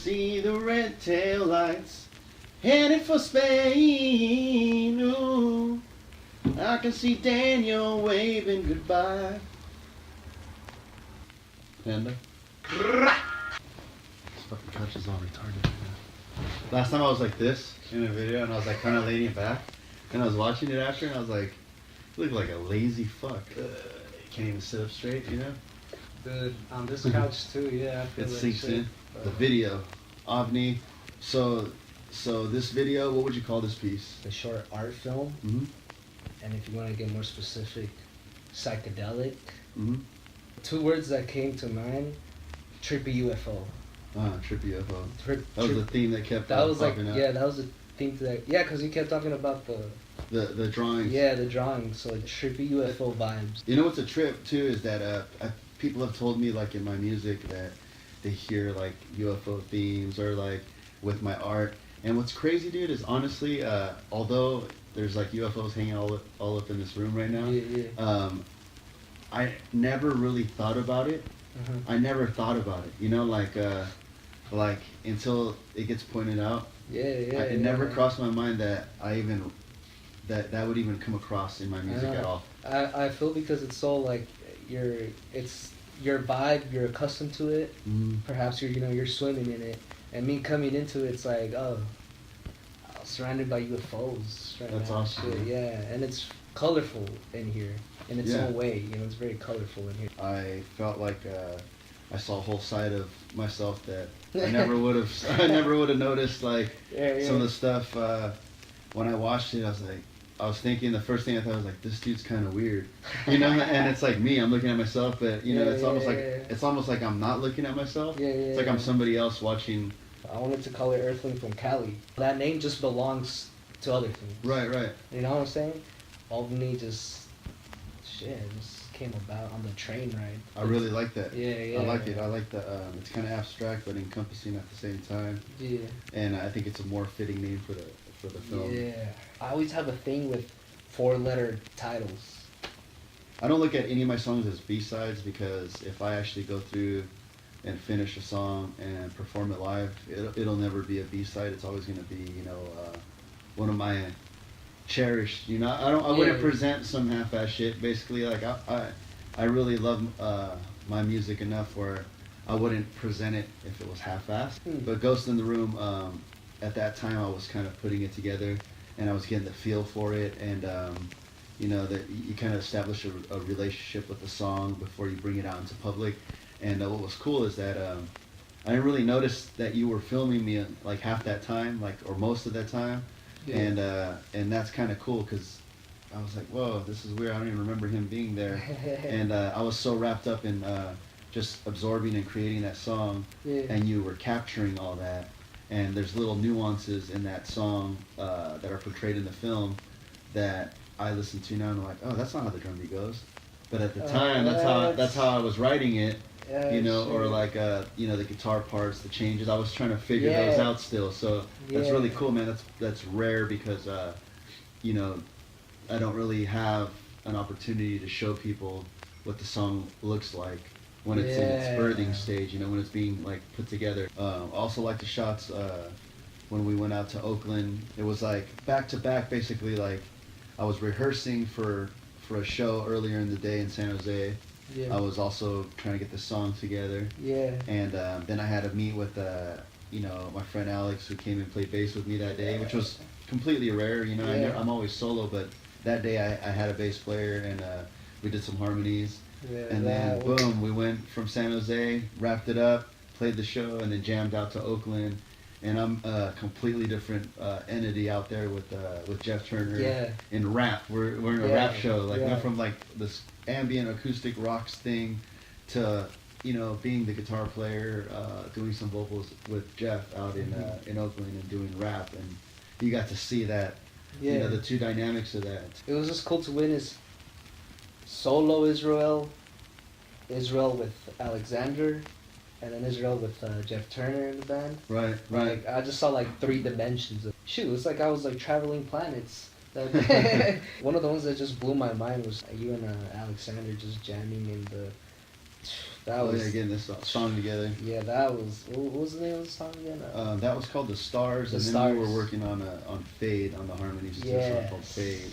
see the red tail lights headed for Spain. Ooh, I can see Daniel waving goodbye. Panda. This fucking couch is all retarded. Last time I was like this in a video, and I was like kind of leaning back, and I was watching it after, and I was like, you look like a lazy fuck. Can't even sit up straight, you know? Dude, on this couch too, yeah. I feel It like sinks shit. in. The video, OVNI. So this video, what would you call this piece? The short art film, Mm-hmm. and if you want to get more specific, psychedelic. Mm-hmm. 2 words that came to mind: trippy UFO. Trippy UFO. Trip, That was the theme that kept that was like popping up. yeah, that was the thing that because you kept talking about The drawings. yeah, the drawings, so like trippy UFO vibes. You know what's a trip too is that people have told me like in my music that they hear like UFO themes or like with my art. And what's crazy, dude, is honestly, although there's like UFOs hanging all up in this room right now, I never really thought about it. I never thought about it, you know, like until it gets pointed out. It never crossed my mind that that would even come across in my music at all. I feel because it's so like it's your vibe, you're accustomed to it. Perhaps you're swimming in it, and me coming into it's like, oh, I was surrounded by UFOs. That's awesome. Shit. Yeah, and it's colorful in here in its own way. You know, it's very colorful in here. I felt like I saw a whole side of myself that I never would have noticed. Like some of the stuff when I watched it, I was thinking the first thing I thought was like, this dude's kind of weird, you know. And it's like me, I'm looking at myself, but you know, it's almost like I'm not looking at myself. It's like I'm somebody else watching. I wanted to call it Earthling from Cali. That name just belongs to other things. Right. You know what I'm saying? OVNI just came about on the train ride. I really like that. Yeah. I like it. I like the. It's kind of abstract but encompassing at the same time. Yeah. And I think it's a more fitting name for the film. Yeah. I always have a thing with 4-letter titles. I don't look at any of my songs as B-sides because if I actually go through and finish a song and perform it live, it'll never be a B-side. It's always going to be, you know, one of my cherished. You know, I wouldn't present some half-ass shit. Basically, like I really love my music enough where I wouldn't present it if it was half-assed. But Ghost in the Room, at that time I was kind of putting it together and I was getting the feel for it, and you know, that you kind of establish a relationship with the song before you bring it out into public. And what was cool is that I didn't really notice that you were filming me like half that time, like, or most of that time. Yeah. And that's kind of cool because I was like, whoa, this is weird. I don't even remember him being there. And I was so wrapped up in just absorbing and creating that song, and you were capturing all that. And there's little nuances in that song that are portrayed in the film that I listen to now and I'm like, oh, that's not how the drum beat goes. But at the time, that's how I was writing it. You know, or like you know, the guitar parts, the changes. I was trying to figure those out still. So that's really cool, man. That's rare because you know, I don't really have an opportunity to show people what the song looks like when it's in its birthing stage. You know, when it's being like put together. Also like the shots when we went out to Oakland. It was like back to back, basically. Like I was rehearsing for a show earlier in the day in San Jose. I was also trying to get the song together. And then I had to meet with you know, my friend Alex, who came and played bass with me that day, which was completely rare. You know, I'm always solo, but that day I had a bass player and we did some harmonies. And then boom, we went from San Jose, wrapped it up, played the show, and then jammed out to Oakland. And I'm a completely different entity out there with Jeff Turner in rap. We're in a rap show. Like went from like this ambient acoustic rocks thing to, you know, being the guitar player, doing some vocals with Jeff out in Oakland and doing rap. And you got to see that, you know, the two dynamics of that. It was just cool to witness solo Israel with Alexander, and then Israel with Jeff Turner in the band. Right. Like, I just saw like 3 dimensions of it's like I was like traveling planets. One of the ones that just blew my mind was you and Alexander just jamming in That Oh, was yeah, getting this song together. yeah. That was what was the name of the song again? That was called The Stars, The and then we Stars. were working on Fade on the harmonies. It's a Yes. song called Fade.